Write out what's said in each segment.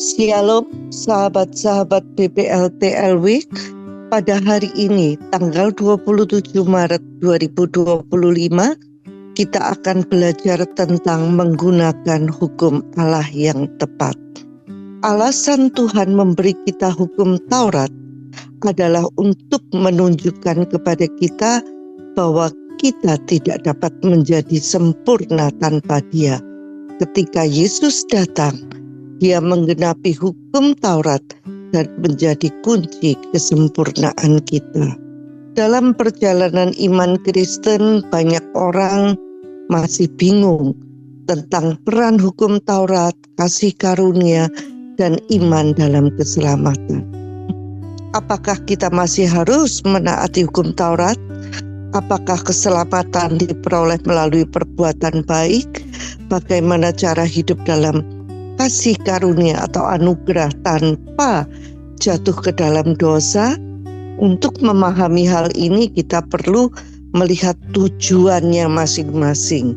Shalom sahabat-sahabat BPLT-LW. Pada hari ini tanggal 27 Maret 2025 kita akan belajar tentang menggunakan hukum Allah yang tepat. Alasan Tuhan memberi kita hukum Taurat adalah untuk menunjukkan kepada kita bahwa kita tidak dapat menjadi sempurna tanpa Dia. Ketika Yesus datang, Dia menggenapi hukum Taurat dan menjadi kunci kesempurnaan kita. Dalam perjalanan iman Kristen, banyak orang masih bingung tentang peran hukum Taurat, kasih karunia, dan iman dalam keselamatan. Apakah kita masih harus menaati hukum Taurat? Apakah keselamatan diperoleh melalui perbuatan baik? Bagaimana cara hidup dalam kasih karunia atau anugerah tanpa jatuh ke dalam dosa? Untuk memahami hal ini kita perlu melihat tujuannya masing-masing.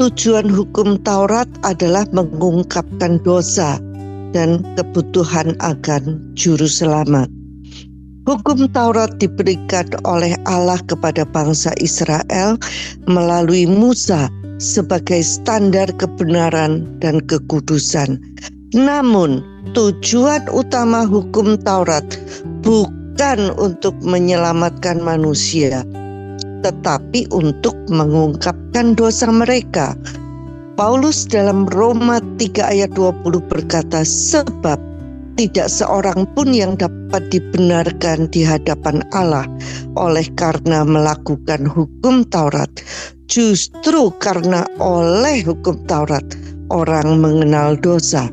Tujuan hukum Taurat adalah mengungkapkan dosa dan kebutuhan akan juru selamat. Hukum Taurat diberikan oleh Allah kepada bangsa Israel melalui Musa sebagai standar kebenaran dan kekudusan. Namun, tujuan utama hukum Taurat bukan untuk menyelamatkan manusia, tetapi untuk mengungkapkan dosa mereka. Paulus dalam Roma 3 ayat 20 berkata, sebab tidak seorang pun yang dapat dibenarkan di hadapan Allah oleh karena melakukan hukum Taurat. Justru karena oleh hukum Taurat orang mengenal dosa.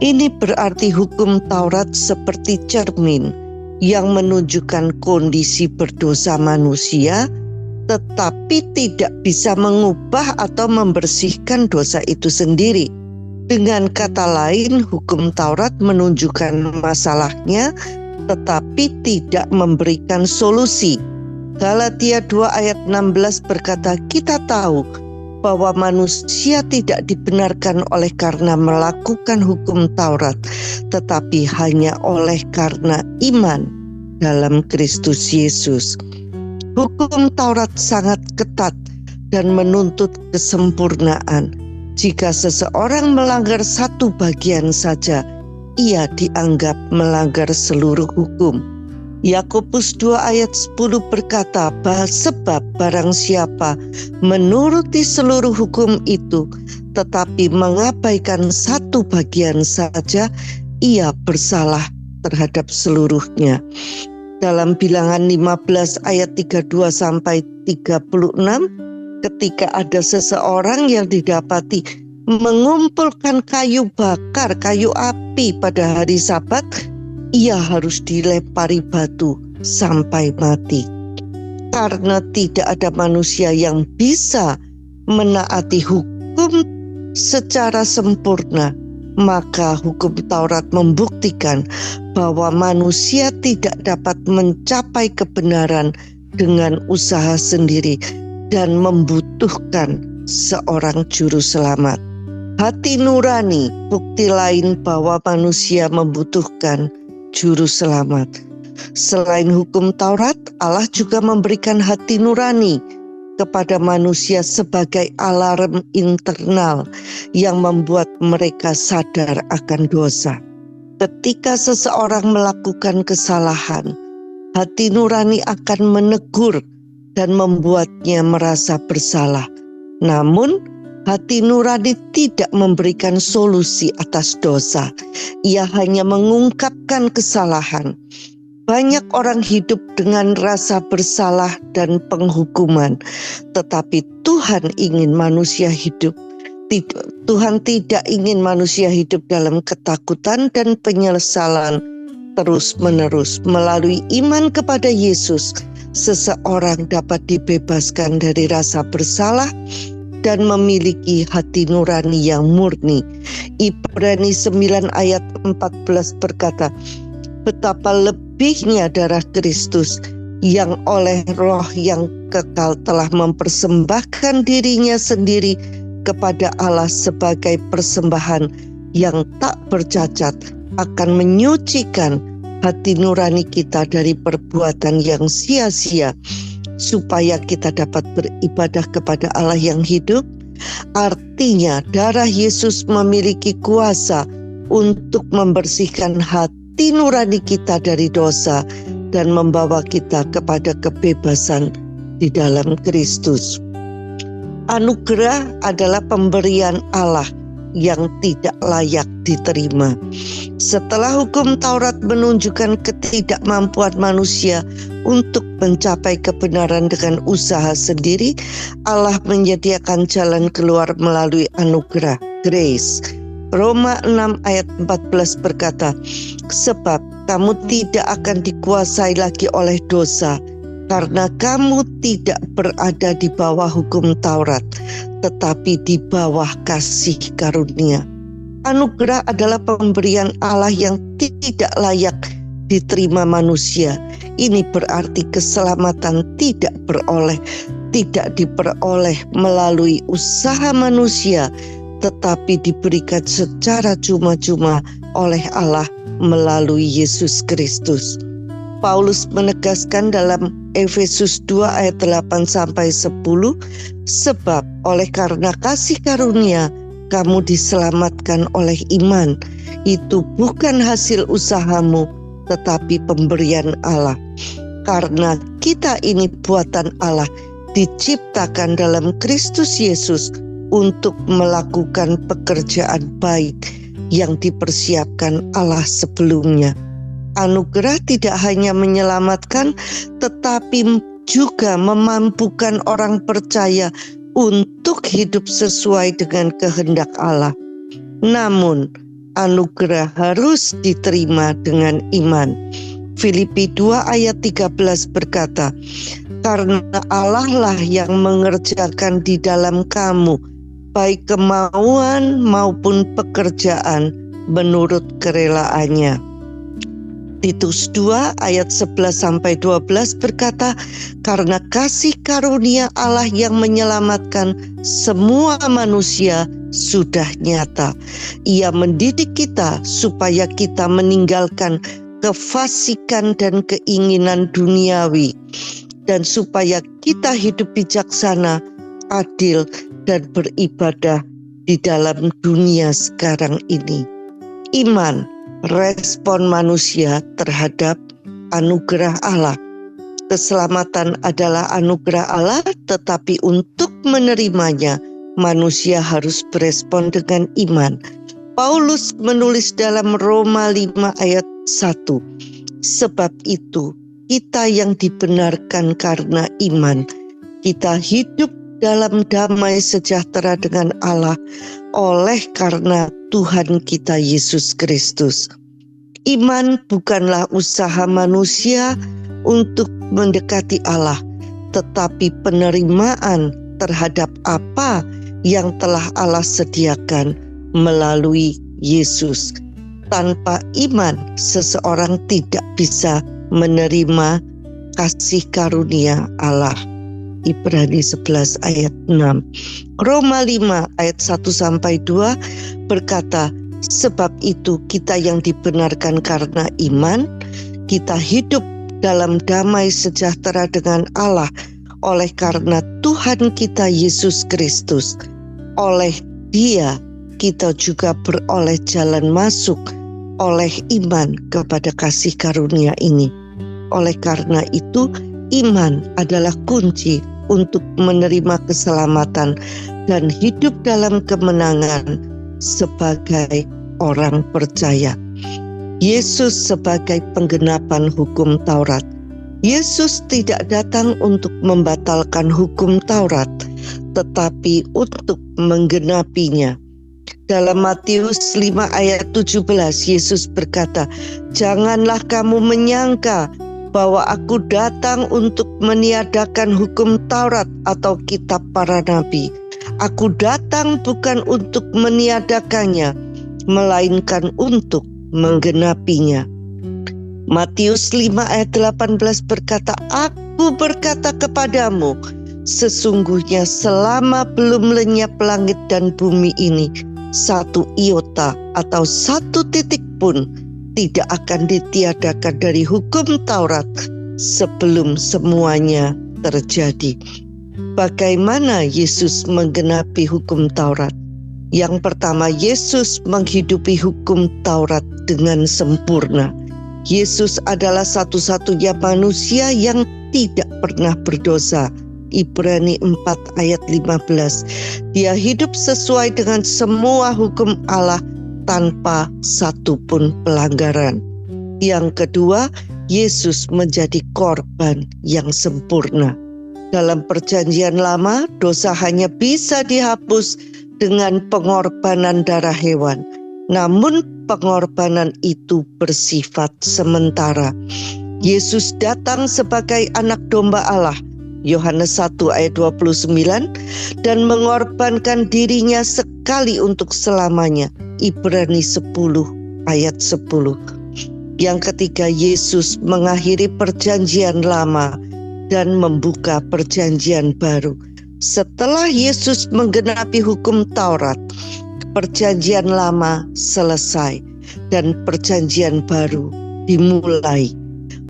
Ini berarti hukum Taurat seperti cermin yang menunjukkan kondisi berdosa manusia, tetapi tidak bisa mengubah atau membersihkan dosa itu sendiri. Dengan kata lain, hukum Taurat menunjukkan masalahnya, tetapi tidak memberikan solusi. Galatia 2 ayat 16 berkata, kita tahu bahwa manusia tidak dibenarkan oleh karena melakukan hukum Taurat, tetapi hanya oleh karena iman dalam Kristus Yesus. Hukum Taurat sangat ketat dan menuntut kesempurnaan. Jika seseorang melanggar satu bagian saja, ia dianggap melanggar seluruh hukum. Yakobus 2 ayat 10 berkata, sebab barang siapa menuruti seluruh hukum itu, tetapi mengabaikan satu bagian saja, ia bersalah terhadap seluruhnya. Dalam Bilangan 15 ayat 32 sampai 36, ketika ada seseorang yang didapati mengumpulkan kayu bakar, kayu api pada hari Sabat, ia harus dilempari batu sampai mati. Karena tidak ada manusia yang bisa menaati hukum secara sempurna, maka hukum Taurat membuktikan bahwa manusia tidak dapat mencapai kebenaran dengan usaha sendiri dan membutuhkan seorang juru selamat. Hati nurani, bukti lain bahwa manusia membutuhkan juru selamat. Selain hukum Taurat, Allah juga memberikan hati nurani kepada manusia sebagai alarm internal yang membuat mereka sadar akan dosa. Ketika seseorang melakukan kesalahan, hati nurani akan menegur dan membuatnya merasa bersalah. Namun, hati nurani tidak memberikan solusi atas dosa. Ia hanya mengungkapkan kesalahan. Banyak orang hidup dengan rasa bersalah dan penghukuman, tetapi Tuhan ingin manusia hidup. Tuhan tidak ingin manusia hidup dalam ketakutan dan penyesalan terus-menerus. Melalui iman kepada Yesus, seseorang dapat dibebaskan dari rasa bersalah dan memiliki hati nurani yang murni. Ibrani 9 ayat 14 berkata, betapa lebihnya darah Kristus yang oleh Roh yang kekal telah mempersembahkan dirinya sendiri kepada Allah sebagai persembahan yang tak bercacat akan menyucikan hati nurani kita dari perbuatan yang sia-sia, supaya kita dapat beribadah kepada Allah yang hidup. Artinya darah Yesus memiliki kuasa untuk membersihkan hati nurani kita dari dosa dan membawa kita kepada kebebasan di dalam Kristus. Anugerah adalah pemberian Allah yang tidak layak diterima. Setelah hukum Taurat menunjukkan ketidakmampuan manusia untuk mencapai kebenaran dengan usaha sendiri, Allah menyediakan jalan keluar melalui anugerah, grace. Roma 6 ayat 14 berkata, sebab kamu tidak akan dikuasai lagi oleh dosa, karena kamu tidak berada di bawah hukum Taurat, tetapi di bawah kasih karunia. Anugerah adalah pemberian Allah yang tidak layak diterima manusia. Ini berarti keselamatan tidak diperoleh melalui usaha manusia, tetapi diberikan secara cuma-cuma oleh Allah melalui Yesus Kristus. Paulus menegaskan dalam Efesus 2 ayat 8-10, sebab oleh karena kasih karunia kamu diselamatkan oleh iman. Itu bukan hasil usahamu, tetapi pemberian Allah. Karena kita ini buatan Allah, diciptakan dalam Kristus Yesus untuk melakukan pekerjaan baik yang dipersiapkan Allah sebelumnya. Anugerah tidak hanya menyelamatkan, tetapi juga memampukan orang percaya untuk hidup sesuai dengan kehendak Allah. Namun, anugerah harus diterima dengan iman. Filipi 2 ayat 13 berkata, karena Allah lah yang mengerjakan di dalam kamu, baik kemauan maupun pekerjaan menurut kerelaannya. Titus 2 ayat 11-12 berkata, karena kasih karunia Allah yang menyelamatkan semua manusia sudah nyata. Ia mendidik kita supaya kita meninggalkan kefasikan dan keinginan duniawi, dan supaya kita hidup bijaksana, adil, dan beribadah di dalam dunia sekarang ini. Iman, respon manusia terhadap anugerah Allah. Keselamatan adalah anugerah Allah, tetapi untuk menerimanya, manusia harus berespon dengan iman. Paulus menulis dalam Roma 5 ayat 1, sebab itu kita yang dibenarkan karena iman, kita hidup dalam damai sejahtera dengan Allah oleh karena Tuhan kita Yesus Kristus. Iman bukanlah usaha manusia untuk mendekati Allah, tetapi penerimaan terhadap apa yang telah Allah sediakan melalui Yesus. Tanpa iman, seseorang tidak bisa menerima kasih karunia Allah. Ibrani 11 ayat 6. Roma 5 ayat 1-2 berkata, sebab itu kita yang dibenarkan karena iman, kita hidup dalam damai sejahtera dengan Allah oleh karena Tuhan kita Yesus Kristus. Oleh Dia kita juga beroleh jalan masuk oleh iman kepada kasih karunia ini. Oleh karena itu, iman adalah kunci untuk menerima keselamatan dan hidup dalam kemenangan sebagai orang percaya. Yesus sebagai penggenapan hukum Taurat. Yesus tidak datang untuk membatalkan hukum Taurat, tetapi untuk menggenapinya. Dalam Matius 5 ayat 17, Yesus berkata, janganlah kamu menyangka bahwa aku datang untuk meniadakan hukum Taurat atau kitab para nabi. Aku datang bukan untuk meniadakannya, melainkan untuk menggenapinya. Matius 5 ayat 18 berkata, aku berkata kepadamu, sesungguhnya selama belum lenyap langit dan bumi ini, satu iota atau satu titik pun tidak akan ditiadakan dari hukum Taurat sebelum semuanya terjadi. Bagaimana Yesus menggenapi hukum Taurat? Yang pertama, Yesus menghidupi hukum Taurat dengan sempurna. Yesus adalah satu-satunya manusia yang tidak pernah berdosa. Ibrani 4 ayat 15. Dia hidup sesuai dengan semua hukum Allah tanpa satu pun pelanggaran. Yang kedua, Yesus menjadi korban yang sempurna. Dalam Perjanjian Lama, dosa hanya bisa dihapus dengan pengorbanan darah hewan. Namun pengorbanan itu bersifat sementara. Yesus datang sebagai anak domba Allah, Yohanes 1 ayat 29, dan mengorbankan dirinya sekali untuk selamanya, Ibrani 10 ayat 10. Yang ketiga, Yesus mengakhiri perjanjian lama dan membuka perjanjian baru. Setelah Yesus menggenapi hukum Taurat, perjanjian lama selesai dan perjanjian baru dimulai.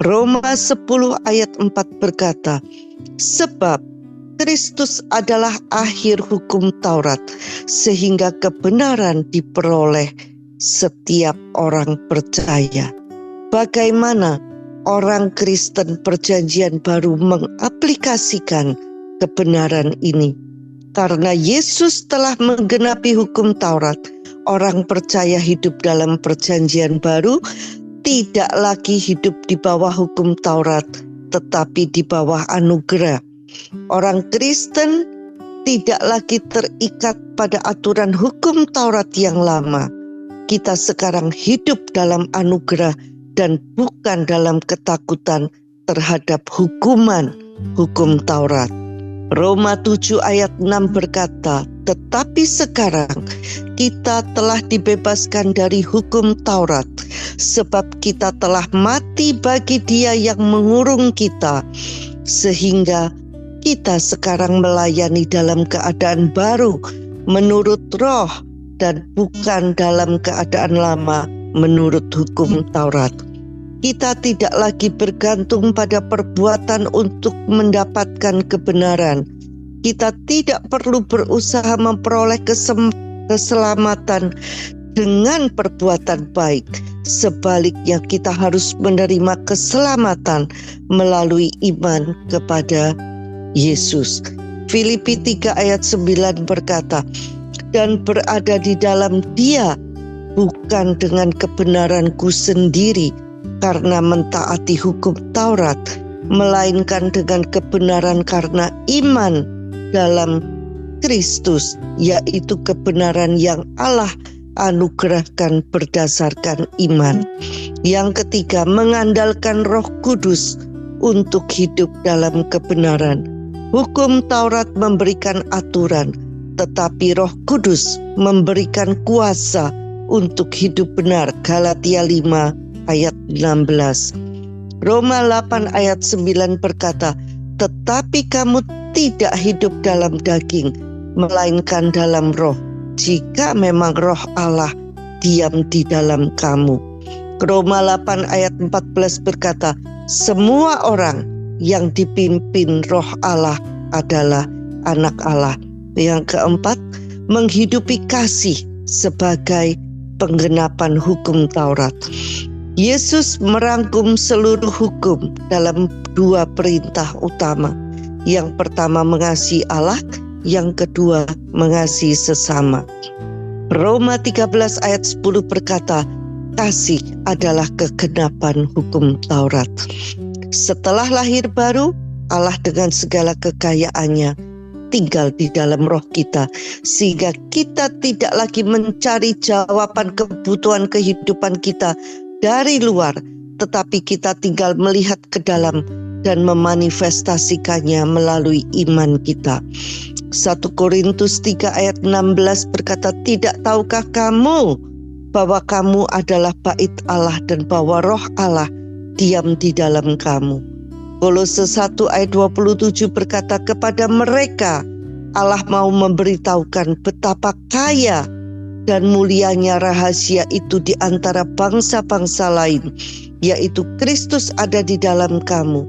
Roma 10 ayat 4 berkata, sebab Kristus adalah akhir hukum Taurat, sehingga kebenaran diperoleh setiap orang percaya. Bagaimana orang Kristen perjanjian baru mengaplikasikan kebenaran ini? Karena Yesus telah menggenapi hukum Taurat, orang percaya hidup dalam perjanjian baru tidak lagi hidup di bawah hukum Taurat, tetapi di bawah anugerah. Orang Kristen tidak lagi terikat pada aturan hukum Taurat yang lama. Kita sekarang hidup dalam anugerah dan bukan dalam ketakutan terhadap hukuman hukum Taurat. Roma 7 ayat 6 berkata, tetapi sekarang kita telah dibebaskan dari hukum Taurat, sebab kita telah mati bagi dia yang mengurung kita, sehingga kita sekarang melayani dalam keadaan baru menurut roh dan bukan dalam keadaan lama menurut hukum Taurat. Kita tidak lagi bergantung pada perbuatan untuk mendapatkan kebenaran. Kita tidak perlu berusaha memperoleh keselamatan dengan perbuatan baik. Sebaliknya, kita harus menerima keselamatan melalui iman kepada Yesus. Filipi 3 ayat 9 berkata, dan berada di dalam Dia bukan dengan kebenaranku sendiri karena mentaati hukum Taurat, melainkan dengan kebenaran karena iman dalam Kristus, yaitu kebenaran yang Allah anugerahkan berdasarkan iman. Yang ketiga, mengandalkan Roh Kudus untuk hidup dalam kebenaran. Hukum Taurat memberikan aturan, tetapi Roh Kudus memberikan kuasa untuk hidup benar. Galatia 5 ayat 16. Roma 8 ayat 9 berkata, tetapi kamu tidak hidup dalam daging, melainkan dalam roh, jika memang roh Allah diam di dalam kamu. Roma 8 ayat 14 berkata, semua orang yang dipimpin roh Allah adalah anak Allah. Yang keempat, menghidupi kasih sebagai penggenapan hukum Taurat. Yesus merangkum seluruh hukum dalam 2 perintah utama. Yang pertama mengasihi Allah, yang kedua mengasihi sesama. Roma 13 ayat 10 berkata, kasih adalah kegenapan hukum Taurat. Setelah lahir baru, Allah dengan segala kekayaannya tinggal di dalam roh kita, sehingga kita tidak lagi mencari jawaban kebutuhan kehidupan kita dari luar, tetapi kita tinggal melihat ke dalam dan memanifestasikannya melalui iman kita. 1 Korintus 3 ayat 16 berkata, tidak tahukah kamu bahwa kamu adalah bait Allah dan bahwa roh Allah diam di dalam kamu. Kolose 1 ayat 27 berkata, kepada mereka Allah mau memberitahukan betapa kaya dan mulianya rahasia itu di antara bangsa-bangsa lain, yaitu Kristus ada di dalam kamu,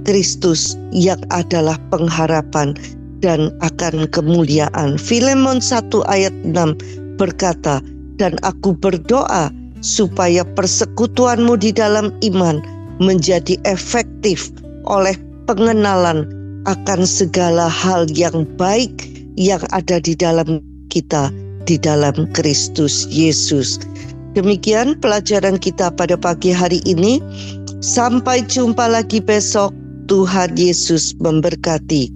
Kristus yang adalah pengharapan dan akan kemuliaan. Filemon 1 ayat 6 berkata, dan aku berdoa supaya persekutuanmu di dalam iman menjadi efektif oleh pengenalan akan segala hal yang baik yang ada di dalam kita, di dalam Kristus Yesus. Demikian pelajaran kita pada pagi hari ini. Sampai jumpa lagi besok. Tuhan Yesus memberkati.